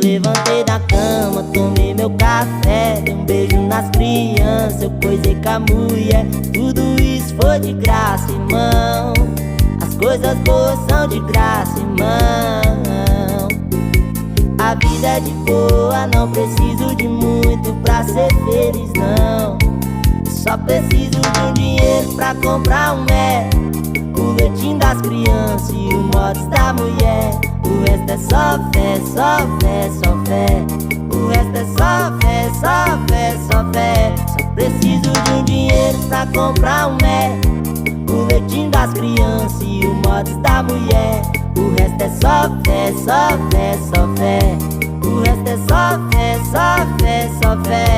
levantei da cama, tomei meu café, dei um beijo nas crianças, eu coisei com a mulher. Tudo isso foi de graça, irmão. As coisas boas são de graça, irmão. A vida é de boa, não preciso de muito pra ser feliz, não. Só preciso de um dinheiro pra comprar um o leitinho das crianças e o mods da mulher. O resto é só fé, só fé, só fé. O resto é só fé, só fé, só fé. Só preciso de um dinheiro pra comprar um o leitinho das crianças e o mods da mulher. O resto é só fé, só fé, só fé. O resto é só fé, só fé, só fé.